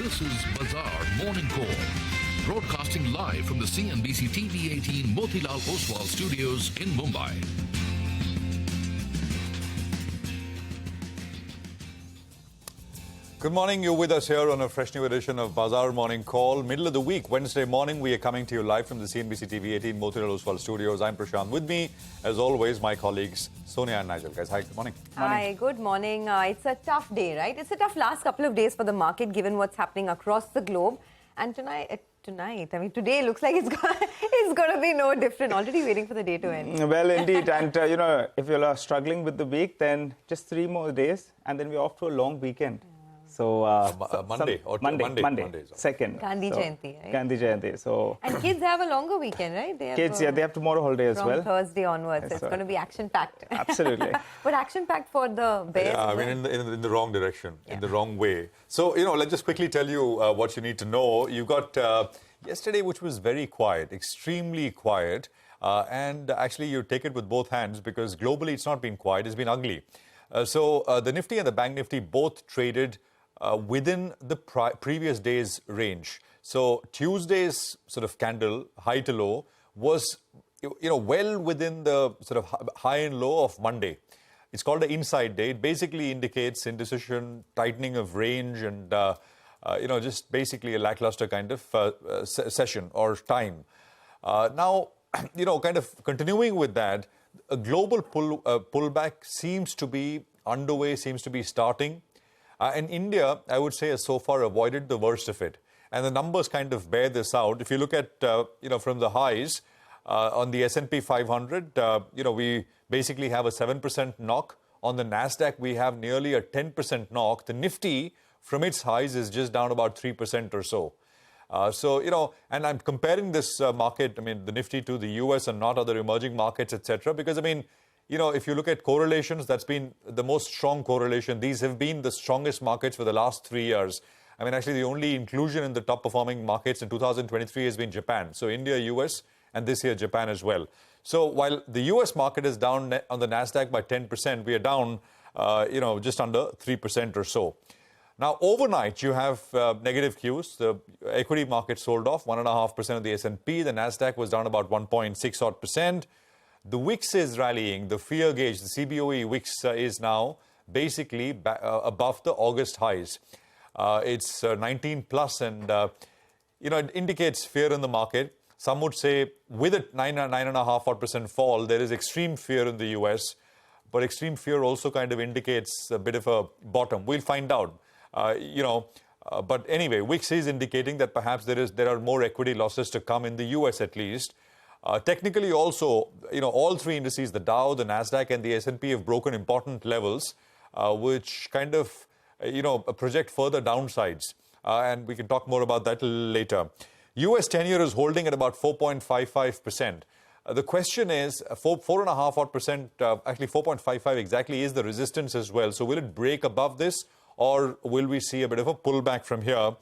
This is Bazaar Morning Call, broadcasting live from the CNBC TV18 Motilal Oswal studios in Mumbai. Good morning. You're with us here on a fresh new edition of Bazaar Morning Call. Middle of the week, Wednesday morning, we are coming to you live from the CNBC TV18 Motilal Oswal studios. I'm Prashant. With me, as always, my colleagues Sonia and Nigel. Guys, hi, good morning. Hi, good morning. It's a tough day, right? It's a tough last couple of days for the market, given what's happening across the globe. And today looks like it's going to be no different. Already waiting for the day to end. Well, indeed. And, if you're struggling with the week, then just 3 more days, and then we're off to a long weekend. So, Monday. Second. Gandhi Jayanti, right? Gandhi Jayanti. So, and kids have a longer weekend, right? They have they have tomorrow holiday as well. From Thursday onwards. Yes, so it's going to be action-packed. Absolutely. But action-packed for the Bears. Yeah, I mean, in the wrong direction, in the wrong way. So, let's just quickly tell you what you need to know. You got yesterday, which was very quiet, extremely quiet. And actually, you take it with both hands because globally, it's not been quiet. It's been ugly. So the Nifty and the Bank Nifty both traded within the previous day's range. So Tuesday's sort of candle, high to low, was well within the sort of high and low of Monday. It's called an inside day. It basically indicates indecision, tightening of range, and just basically a lackluster kind of session or time. Now, kind of continuing with that, a global pullback seems to be underway, seems to be starting. And India, I would say, has so far avoided the worst of it. And the numbers kind of bear this out. If you look at, from the highs on the S&P 500, we basically have a 7% knock. On the NASDAQ, we have nearly a 10% knock. The Nifty, from its highs, is just down about 3% or so. And I'm comparing this market, the Nifty to the US and not other emerging markets, etc. Because, if you look at correlations, that's been the most strong correlation. These have been the strongest markets for the last 3 years. Actually, the only inclusion in the top performing markets in 2023 has been Japan. So India, US, and this year Japan as well. So while the US market is down on the NASDAQ by 10%, we are down, just under 3% or so. Now, overnight, you have negative cues. The equity market sold off 1.5% of the S&P. The NASDAQ was down about 1.6 odd percent. The WIX is rallying. The fear gauge, the CBOE WIX is now basically above the August highs. It's 19 plus, and it indicates fear in the market. Some would say with a 9.5 odd percent fall, there is extreme fear in the US, but extreme fear also kind of indicates a bit of a bottom. We'll find out. But anyway, WIX is indicating that perhaps there are more equity losses to come in the US at least. Technically also, all three indices, the Dow, the NASDAQ, and the S&P have broken important levels, which kind of, project further downsides. And we can talk more about that later. US 10-year is holding at about 4.55%. The question is, 4.5 odd percent, actually 4.55 exactly is the resistance as well. So will it break above this, or will we see a bit of a pullback from here?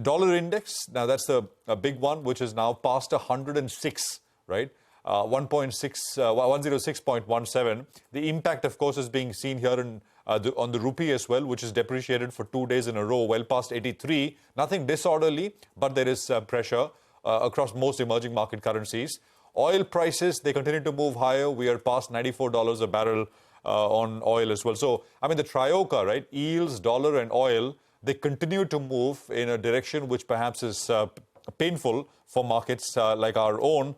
Dollar index, now that's a big one, which is now past 106, right? 106.17. The impact, of course, is being seen here on the rupee as well, which is depreciated for 2 days in a row, well past 83. Nothing disorderly, but there is pressure across most emerging market currencies. Oil prices, they continue to move higher. We are past $94 a barrel on oil as well. So, the trioca, right? Yields, dollar, and oil, they continue to move in a direction which perhaps is painful for markets like our own.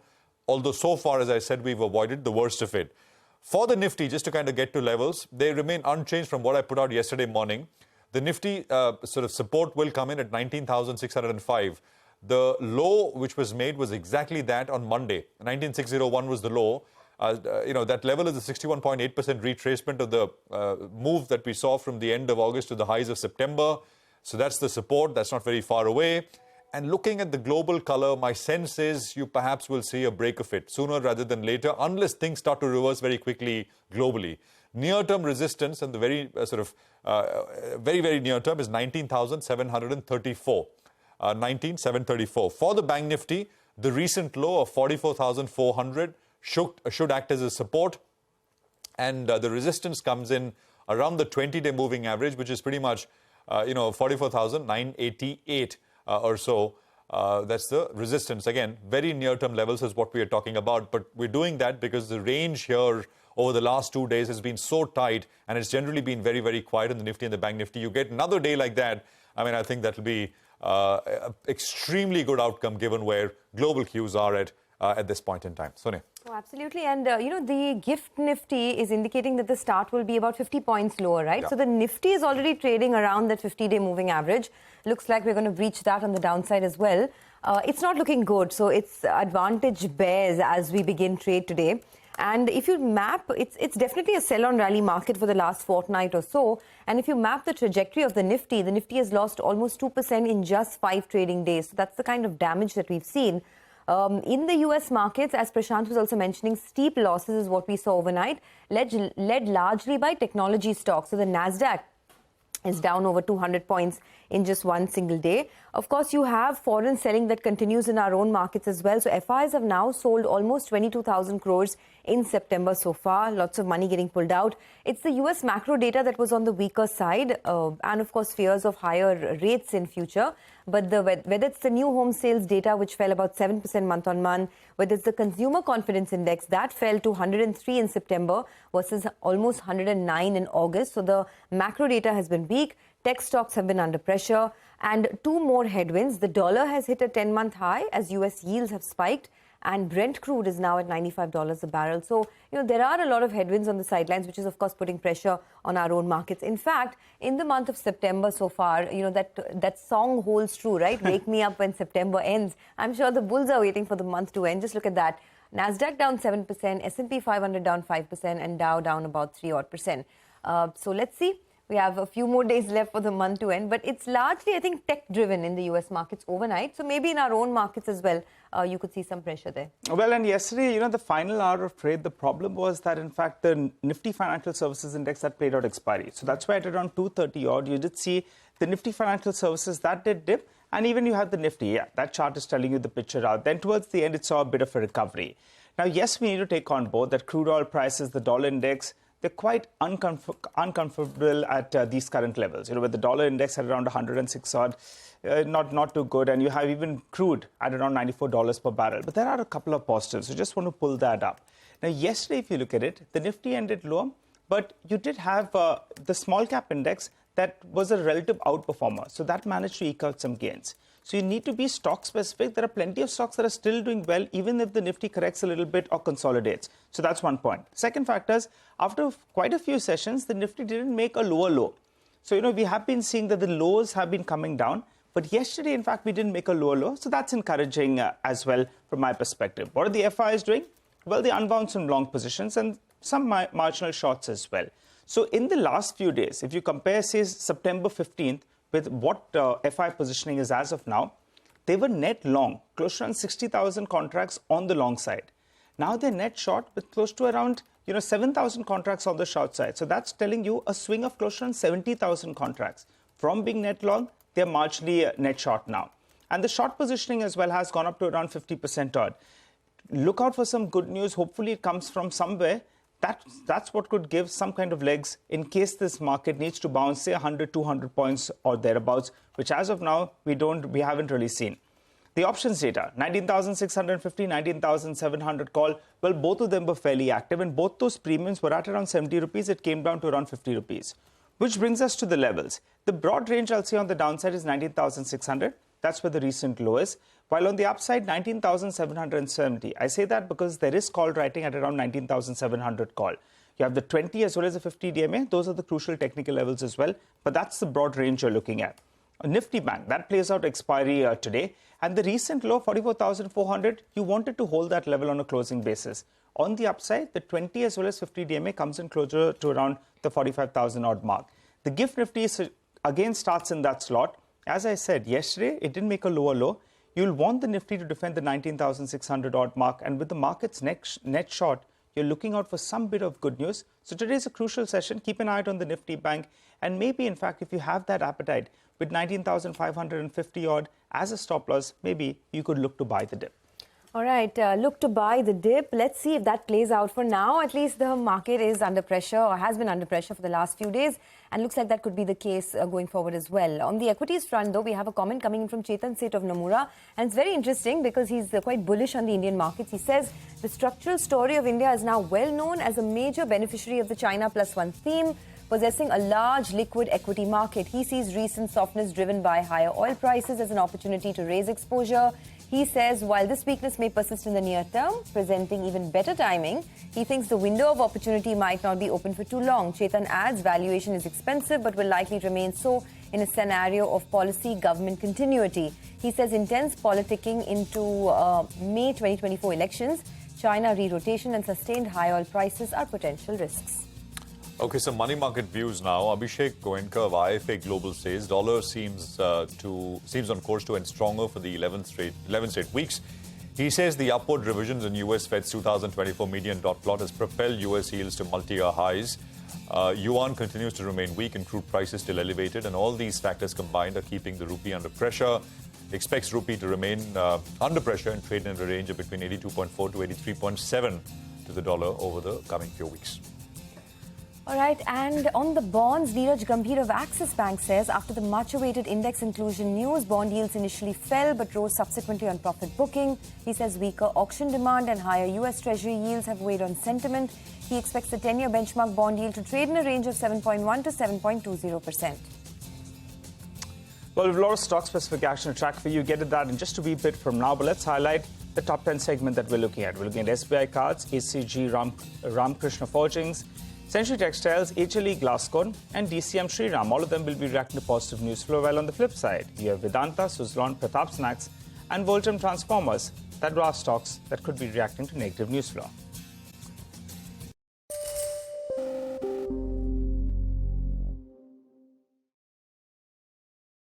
Although so far, as I said, we've avoided the worst of it. For the Nifty, just to kind of get to levels, they remain unchanged from what I put out yesterday morning. The Nifty sort of support will come in at 19,605. The low which was made was exactly that on Monday. 19,601 was the low. That level is a 61.8% retracement of the move that we saw from the end of August to the highs of September. So that's the support. That's not very far away. And looking at the global color, my sense is you perhaps will see a break of it sooner rather than later, unless things start to reverse very quickly globally. Near-term resistance, and the very very, very near-term, is 19,734. 19,734. For the Bank Nifty, the recent low of 44,400 should act as a support, and the resistance comes in around the 20-day moving average, which is pretty much 44,988 or so. That's the resistance. Again, very near-term levels is what we are talking about. But we're doing that because the range here over the last 2 days has been so tight, and it's generally been very, very quiet in the Nifty and the Bank Nifty. You get another day like that, I mean, I think that will be extremely good outcome given where global cues are at this point in time. Sonia. Oh, absolutely. And, the gift Nifty is indicating that the start will be about 50 points lower, right? Yeah. So the Nifty is already trading around that 50-day moving average. Looks like we're going to breach that on the downside as well. It's not looking good. So it's advantage bears as we begin trade today. And if you map, it's definitely a sell-on rally market for the last fortnight or so. And if you map the trajectory of the Nifty has lost almost 2% in just 5 trading days. So that's the kind of damage that we've seen. In the US markets, as Prashant was also mentioning, steep losses is what we saw overnight, led largely by technology stocks. So the Nasdaq is down over 200 points in just one single day. Of course, you have foreign selling that continues in our own markets as well. So FIs have now sold almost 22,000 crores in September so far. Lots of money getting pulled out. It's the US macro data that was on the weaker side, and of course fears of higher rates in future. But whether it's the new home sales data, which fell about 7% month on month, whether it's the consumer confidence index, that fell to 103 in September versus almost 109 in August. So the macro data has been weak. Tech stocks have been under pressure. And 2 more headwinds. The dollar has hit a 10-month high as US yields have spiked. And Brent crude is now at $95 a barrel. So, there are a lot of headwinds on the sidelines, which is, of course, putting pressure on our own markets. In fact, in the month of September so far, that song holds true, right? Wake me up when September ends. I'm sure the bulls are waiting for the month to end. Just look at that. Nasdaq down 7%, S&P 500 down 5%, and Dow down about 3% odd. So let's see. We have a few more days left for the month to end, but it's largely, I think, tech-driven in the US markets overnight. So maybe in our own markets as well, you could see some pressure there. Well, and yesterday, the final hour of trade, the problem was that, in fact, the Nifty Financial Services Index that played out expiry. So that's why at around 230 odd, you did see the Nifty Financial Services, that did dip. And even you had the Nifty, yeah, that chart is telling you the picture out. Then towards the end, it saw a bit of a recovery. Now, yes, we need to take on board that crude oil prices, the dollar index, they're quite uncomfortable at these current levels. With the dollar index at around 106 odd, not too good. And you have even crude at around $94 per barrel. But there are a couple of positives. So just want to pull that up. Now, yesterday, if you look at it, the Nifty ended lower, but you did have the small cap index that was a relative outperformer. So that managed to eke out some gains. So you need to be stock specific. There are plenty of stocks that are still doing well, even if the Nifty corrects a little bit or consolidates. So that's one point. Second factor is, after quite a few sessions, the Nifty didn't make a lower low. So, we have been seeing that the lows have been coming down. But yesterday, in fact, we didn't make a lower low. So that's encouraging as well from my perspective. What are the FIs doing? Well, they unwound some long positions and some marginal shorts as well. So in the last few days, if you compare, say, September 15th, with what FI positioning is as of now, they were net long, close to around 60,000 contracts on the long side. Now they're net short with close to around 7,000 contracts on the short side. So that's telling you a swing of close to around 70,000 contracts. From being net long, they're marginally net short now. And the short positioning as well has gone up to around 50% odd. Look out for some good news. Hopefully it comes from somewhere. That's what could give some kind of legs in case this market needs to bounce, say, 100, 200 points or thereabouts, which as of now, we haven't really seen. The options data, 19,650, 19,700 call. Well, both of them were fairly active, and both those premiums were at around 70 rupees. It came down to around 50 rupees, which brings us to the levels. The broad range I'll say on the downside is 19,600. That's where the recent low is. While on the upside, 19,770. I say that because there is call writing at around 19,700 call. You have the 20 as well as the 50 DMA. Those are the crucial technical levels as well. But that's the broad range you're looking at. A Nifty Bank, that plays out expiry today. And the recent low, 44,400, you wanted to hold that level on a closing basis. On the upside, the 20 as well as 50 DMA comes in closer to around the 45,000 odd mark. The gift Nifty again starts in that slot. As I said yesterday, it didn't make a lower low. You'll want the Nifty to defend the 19,600 odd mark. And with the market's net short, you're looking out for some bit of good news. So today is a crucial session. Keep an eye out on the Nifty Bank. And maybe, in fact, if you have that appetite with 19,550 odd as a stop loss, maybe you could look to buy the dip. All right, look to buy the dip. Let's see if that plays out. For now, at least the market is under pressure or has been under pressure for the last few days. And looks like that could be the case going forward as well. On the equities front, though, we have a comment coming in from Chetan Seth of Nomura. And it's very interesting because he's quite bullish on the Indian markets. He says the structural story of India is now well known as a major beneficiary of the China Plus One theme, possessing a large liquid equity market. He sees recent softness driven by higher oil prices as an opportunity to raise exposure. He says while this weakness may persist in the near term, presenting even better timing, he thinks the window of opportunity might not be open for too long. Chetan adds valuation is expensive but will likely remain so in a scenario of policy government continuity. He says intense politicking into May 2024 elections, China re-rotation and sustained high oil prices are potential risks. Okay, so money market views now. Abhishek Goenka of IFA Global says dollar seems on course to end stronger for the 11 straight weeks. He says the upward revisions in US Fed's 2024 median dot plot has propelled US yields to multi-year highs. Yuan continues to remain weak and crude prices still elevated, and all these factors combined are keeping the rupee under pressure. Expects rupee to remain under pressure and trade in a range of between 82.4 to 83.7 to the dollar over the coming few weeks. All right, and on the bonds, Neeraj Gambhir of Axis Bank says after the much-awaited index inclusion news, bond yields initially fell but rose subsequently on profit booking. He says weaker auction demand and higher US Treasury yields have weighed on sentiment. He expects the 10-year benchmark bond yield to trade in a range of 7.1 to 7.20%. Well, we have a lot of stock-specific action to track for you. Get to that in just a wee bit from now, but let's highlight the top 10 segment that we're looking at. We're looking at SBI Cards, ACG Ramkrishna Forgings, Century Textiles, HLE Glasscone, and DCM Shriram. All of them will be reacting to positive news flow. While on the flip side, you have Vedanta, Suzlon, Pratap Snacks, and Voltam Transformers that are stocks that could be reacting to negative news flow.